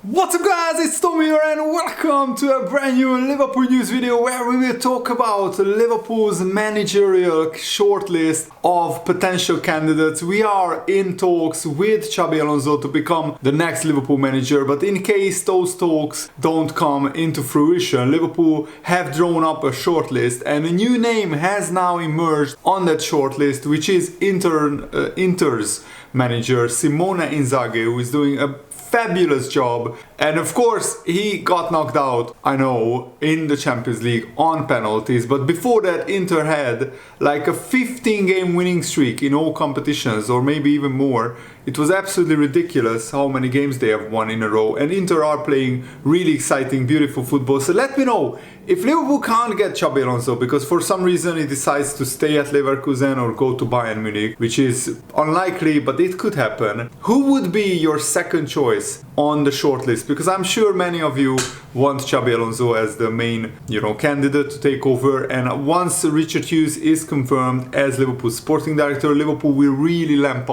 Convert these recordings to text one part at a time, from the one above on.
What's up guys, it's Tommy here and welcome to a brand new Liverpool news video where we will talk about Liverpool's managerial shortlist of potential candidates. We are in talks with Xabi Alonso to become the next Liverpool manager, but in case those talks don't come into fruition, Liverpool have drawn up a shortlist and a new name has now emerged on that shortlist, which is Inter's manager Simone Inzaghi, who is doing a fabulous job, and of course he got knocked out, I know, in the Champions League on penalties, but before that Inter had like a 15-game winning streak in all competitions, or maybe even more. It was absolutely ridiculous how many games they have won in a row, and Inter are playing really exciting, beautiful football. So let me know if Liverpool can't get Xabi Alonso because for some reason he decides to stay at Leverkusen or go to Bayern Munich, which is unlikely, but it could happen. Who would be your second choice on the shortlist? Because I'm sure many of you want Xabi Alonso as the main, candidate to take over. And once Richard Hughes is confirmed as Liverpool's sporting director, Liverpool will really ramp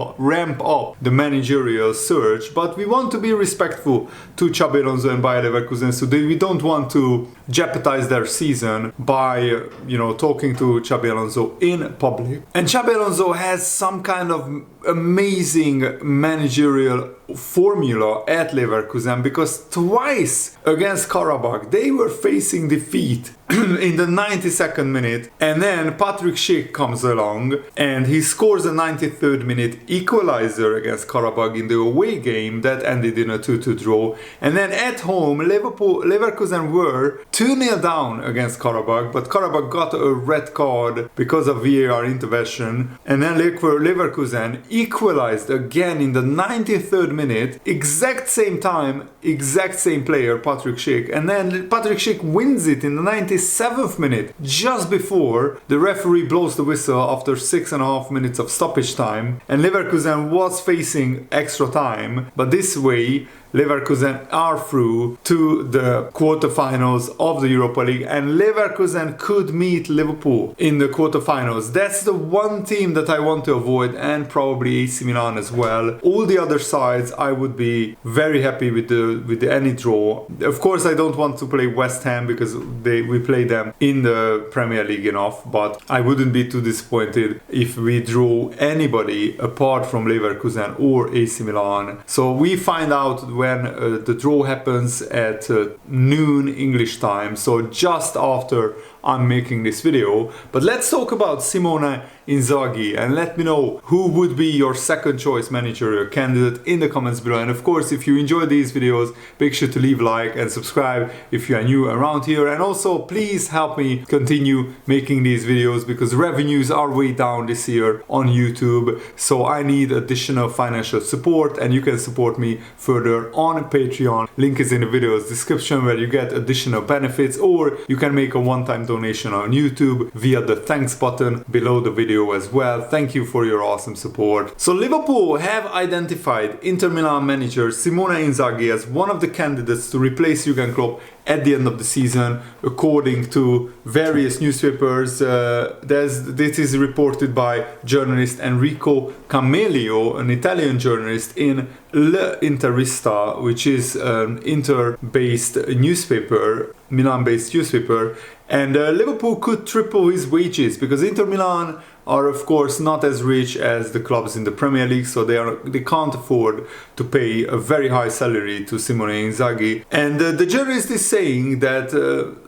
up the managerial search. But we want to be respectful to Xabi Alonso and Bayer Leverkusen, so we don't want to jeopardize their season by, talking to Xabi Alonso in public. And Xabi Alonso has some kind of amazing managerial formula at Leverkusen, because twice against Karabakh they were facing defeat in the 92nd minute, and then Patrick Schick comes along and he scores a 93rd minute equalizer against Karabakh in the away game that ended in a 2-2 draw. And then at home Leverkusen were 2-0 down against Karabakh, but Karabakh got a red card because of VAR intervention, and then Leverkusen equalized again in the 93rd minute, exact same time, exact same player, Patrick Schick, and then Patrick Schick wins it in the 97th minute, just before the referee blows the whistle after 6.5 minutes of stoppage time, and Leverkusen was facing extra time, but this way Leverkusen are through to the quarterfinals of the Europa League, and Leverkusen could meet Liverpool in the quarterfinals. That's the one team that I want to avoid, and probably AC Milan as well. All the other sides I would be very happy with any draw. Of course I don't want to play West Ham because we play them in the Premier League enough, but I wouldn't be too disappointed if we draw anybody apart from Leverkusen or AC Milan. So we find out when the draw happens at noon English time, so just after I'm making this video. But let's talk about Simone Inzaghi and let me know who would be your second choice managerial candidate in the comments below. And of course, if you enjoy these videos, make sure to leave a like and subscribe if you are new around here. And also please help me continue making these videos because revenues are way down this year on YouTube, so I need additional financial support, and you can support me further on Patreon. Link is in the video's description where you get additional benefits, or you can make a one-time donation on YouTube via the thanks button below the video as well. Thank you for your awesome support. So Liverpool have identified Inter Milan manager Simone Inzaghi as one of the candidates to replace Julian Klopp at the end of the season, according to various newspapers. This is reported by journalist Enrico Camelio, an Italian journalist in L'Interista, which is an Inter-based newspaper, Milan-based newspaper. And Liverpool could triple his wages because Inter Milan are of course not as rich as the clubs in the Premier League, so they can't afford to pay a very high salary to Simone Inzaghi. And the journalist is saying that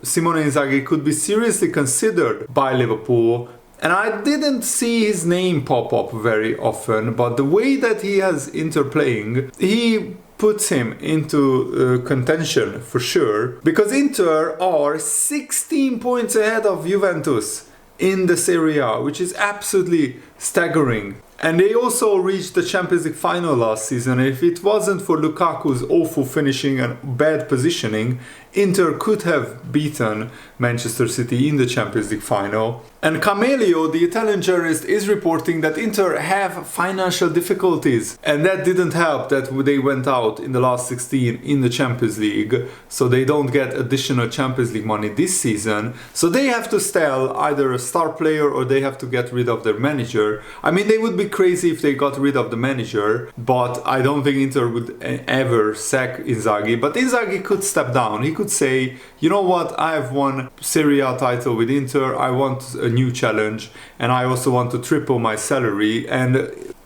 Simone Inzaghi could be seriously considered by Liverpool. And I didn't see his name pop up very often, but the way that he has Inter playing, he puts him into contention for sure, because Inter are 16 points ahead of Juventus in the Serie A, which is absolutely staggering. And they also reached the Champions League final last season. If it wasn't for Lukaku's awful finishing and bad positioning, Inter could have beaten Manchester City in the Champions League final. And Camelio, the Italian journalist, is reporting that Inter have financial difficulties, and that didn't help that they went out in the last 16 in the Champions League, so they don't get additional Champions League money this season. So they have to sell either a star player or they have to get rid of their manager. I mean, they would be crazy if they got rid of the manager, but I don't think Inter would ever sack Inzaghi. But Inzaghi could step down. He could say, you know what, I have won Serie A title with Inter, I want a new challenge, and I also want to triple my salary. And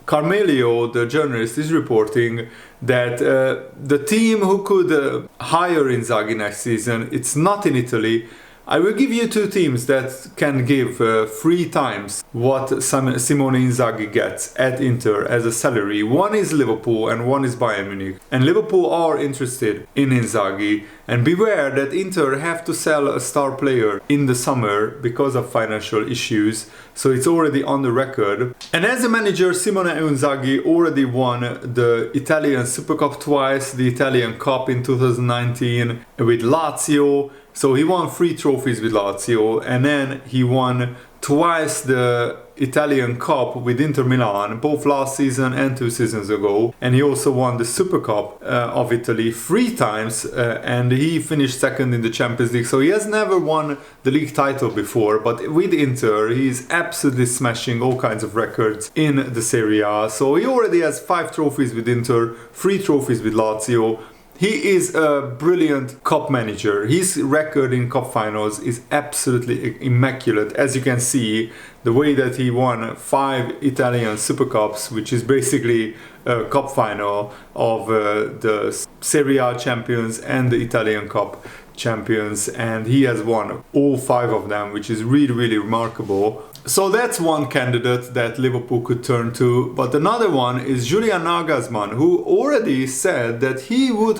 Carmelio, the journalist, is reporting that the team who could hire Inzaghi next season, it's not in Italy. I will give you two teams that can give 3 times what Simone Inzaghi gets at Inter as a salary. One is Liverpool and one is Bayern Munich. And Liverpool are interested in Inzaghi. And beware that Inter have to sell a star player in the summer because of financial issues. So it's already on the record. And as a manager, Simone Inzaghi already won the Italian Super Cup twice, the Italian Cup in 2019 with Lazio. So he won 3 trophies with Lazio, and then he won twice the Italian Cup with Inter Milan, both last season and 2 seasons ago. And he also won the Super Cup of Italy 3 times, and he finished second in the Champions League. So he has never won the league title before, but with Inter, he's absolutely smashing all kinds of records in the Serie A. So he already has 5 trophies with Inter, 3 trophies with Lazio. He is a brilliant cup manager. His record in cup finals is absolutely immaculate. As you can see, the way that he won 5 Italian Super Cups, which is basically a cup final of the Serie A champions and the Italian Cup champions, and he has won all 5 of them, which is really, really remarkable. So that's one candidate that Liverpool could turn to. But another one is Julian Nagelsmann, who already said that he would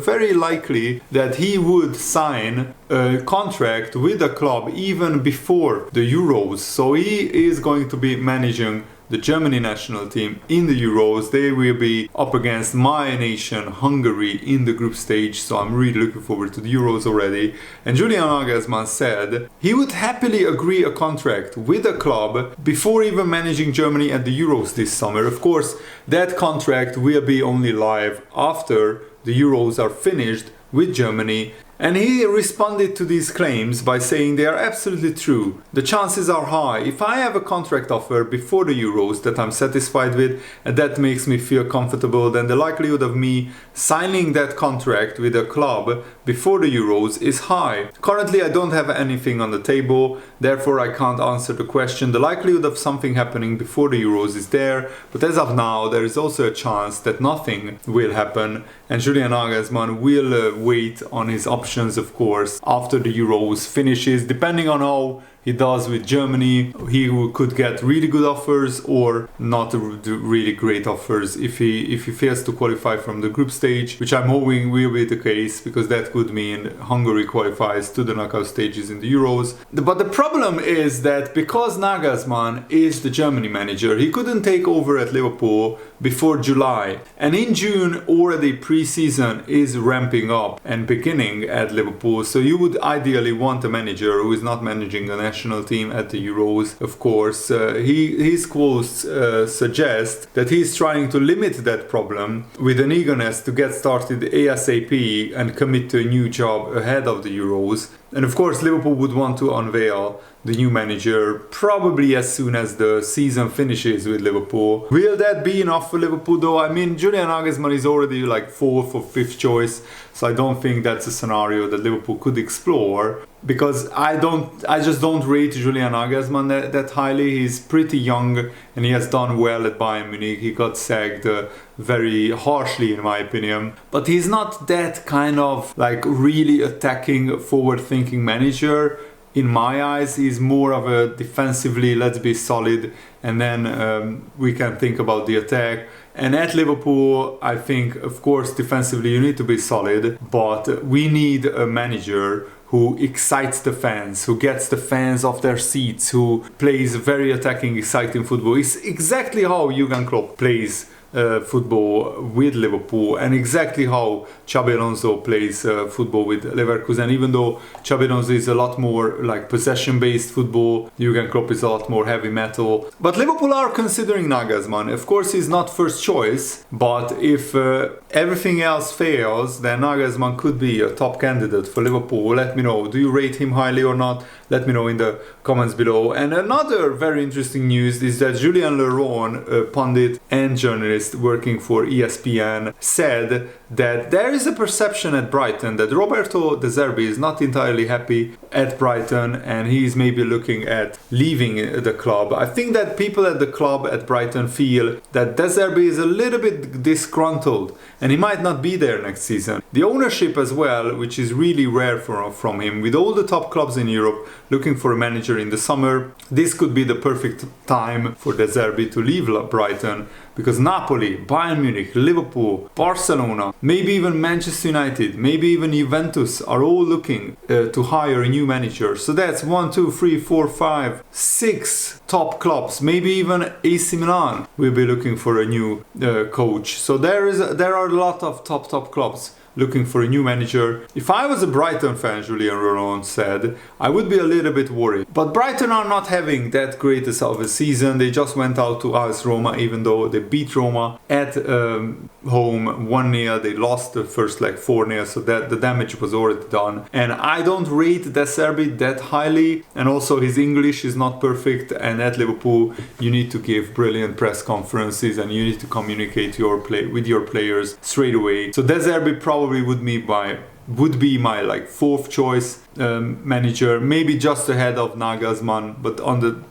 very likely that he would sign a contract with the club even before the Euros. So he is going to be managing the Germany national team in the Euros. They will be up against my nation, Hungary, in the group stage. So I'm really looking forward to the Euros already. And Julian Nagelsmann said he would happily agree a contract with the club before even managing Germany at the Euros this summer. Of course, that contract will be only live after the Euros are finished with Germany. And he responded to these claims by saying they are absolutely true. The chances are high. If I have a contract offer before the Euros that I'm satisfied with and that makes me feel comfortable, then the likelihood of me signing that contract with a club before the Euros is high. Currently, I don't have anything on the table, therefore I can't answer the question. The likelihood of something happening before the Euros is there, but as of now, there is also a chance that nothing will happen, and Julian Nagelsmann will wait on his options, of course, after the Euros finishes, depending on how he does with Germany. He could get really good offers or not really great offers if he fails to qualify from the group stage, which I'm hoping will be the case, because that could mean Hungary qualifies to the knockout stages in the Euros. But the problem is that because Nagelsmann is the Germany manager, he couldn't take over at Liverpool before July, and in June already pre-season is ramping up and beginning at Liverpool. So you would ideally want a manager who is not managing a national team at the Euros. Of course, his quotes suggest that he's trying to limit that problem with an eagerness to get started ASAP and commit to a new job ahead of the Euros. And of course, Liverpool would want to unveil the new manager probably as soon as the season finishes with Liverpool. Will that be enough for Liverpool though? I mean, Julian Nagelsmann is already like 4th or 5th choice, so I don't think that's a scenario that Liverpool could explore, because I just don't rate Julian Nagelsmann that highly. He's pretty young and he has done well at Bayern Munich. He got sacked very harshly in my opinion, but he's not that kind of like really attacking, forward-thinking manager. In my eyes, he's more of a defensively, let's be solid, and then we can think about the attack. And at Liverpool, I think, of course, defensively you need to be solid, but we need a manager who excites the fans, who gets the fans off their seats, who plays very attacking, exciting football. It's exactly how Jurgen Klopp plays football with Liverpool, and exactly how Xabi Alonso plays football with Leverkusen. Even though Xabi Alonso is a lot more like possession-based football, Jurgen Klopp is a lot more heavy metal. But Liverpool are considering Nagelsmann. Of course, he's not first choice, but if everything else fails, then Nagelsmann could be a top candidate for Liverpool. Let me know. Do you rate him highly or not? Let me know in the comments below. And another very interesting news is that Julian Nagelsmann, a pundit and journalist working for ESPN, said that there is a perception at Brighton that Roberto De Zerbi is not entirely happy at Brighton and he is maybe looking at leaving the club. I think that people at the club at Brighton feel that De Zerbi is a little bit disgruntled and he might not be there next season. The ownership as well, which is really rare from him, with all the top clubs in Europe looking for a manager in the summer, this could be the perfect time for De Zerbi to leave Brighton, because Napoli, Bayern Munich, Liverpool, Barcelona, maybe even Manchester United, maybe even Juventus are all looking to hire a new manager. So that's 1, 2, 3, 4, 5, 6 top clubs. Maybe even AC Milan will be looking for a new coach. So there are a lot of top clubs looking for a new manager. If I was a Brighton fan, Julian Nagelsmann said, I would be a little bit worried. But Brighton are not having that greatest of a season. They just went out to AS Roma, even though they beat Roma at home 1-0. They lost the first leg 4-0, so that the damage was already done. And I don't rate De Zerbi that highly, and also his English is not perfect, and at Liverpool you need to give brilliant press conferences and you need to communicate with your players straight away. So De Zerbi probably would be my like fourth choice manager, maybe just ahead of Nagelsmann, but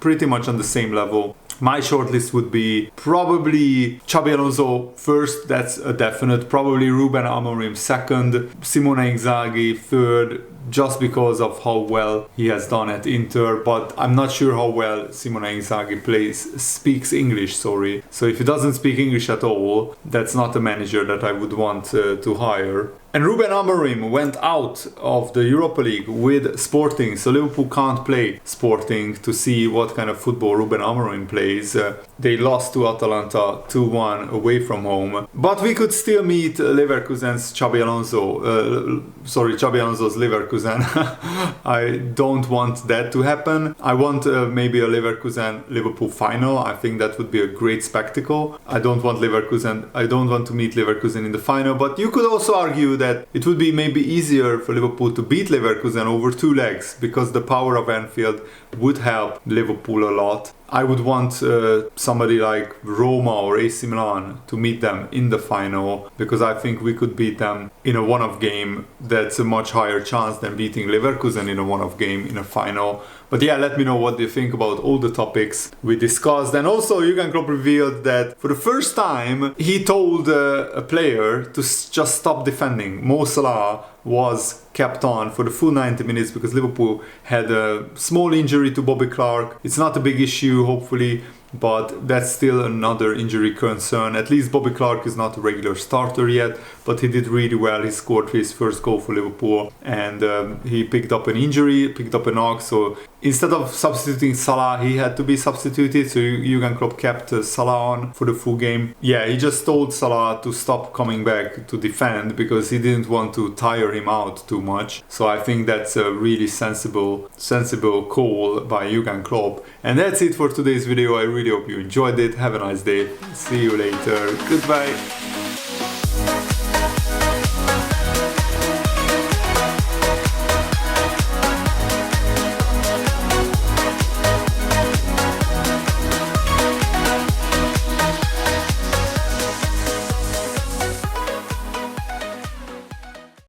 pretty much on the same level. My shortlist would be probably Xabi Alonso first, that's a definite, probably Ruben Amorim second, Simone Inzaghi third, just because of how well he has done at Inter, but I'm not sure how well Simone Inzaghi speaks English, sorry. So if he doesn't speak English at all, that's not a manager that I would want to hire. And Ruben Amorim went out of the Europa League with Sporting, so Liverpool can't play Sporting to see what kind of football Ruben Amorim plays. They lost to Atalanta 2-1 away from home. But we could still meet Leverkusen's Xabi Alonso's Leverkusen. I don't want that to happen. I want maybe a Leverkusen-Liverpool final. I think that would be a great spectacle. I don't want to meet Leverkusen in the final, but you could also argue that it would be maybe easier for Liverpool to beat Leverkusen over 2 legs, because the power of Anfield would help Liverpool a lot. I would want somebody like Roma or AC Milan to meet them in the final, because I think we could beat them in a one-off game. That's a much higher chance than beating Leverkusen in a one-off game in a final. But yeah, let me know what you think about all the topics we discussed. And also, Jurgen Klopp revealed that for the first time, he told a player to just stop defending. Mo Salah was kept on for the full 90 minutes because Liverpool had a small injury to Bobby Clark. It's not a big issue, hopefully, but that's still another injury concern. At least Bobby Clark is not a regular starter yet, but he did really well. He scored his first goal for Liverpool, and he picked up an injury, picked up a knock, so instead of substituting Salah, he had to be substituted, so Jurgen Klopp kept Salah on for the full game. Yeah, he just told Salah to stop coming back to defend because he didn't want to tire him out too much. So I think that's a really sensible call by Jurgen Klopp. And that's it for today's video. I really hope you enjoyed it. Have a nice day. See you later. Goodbye.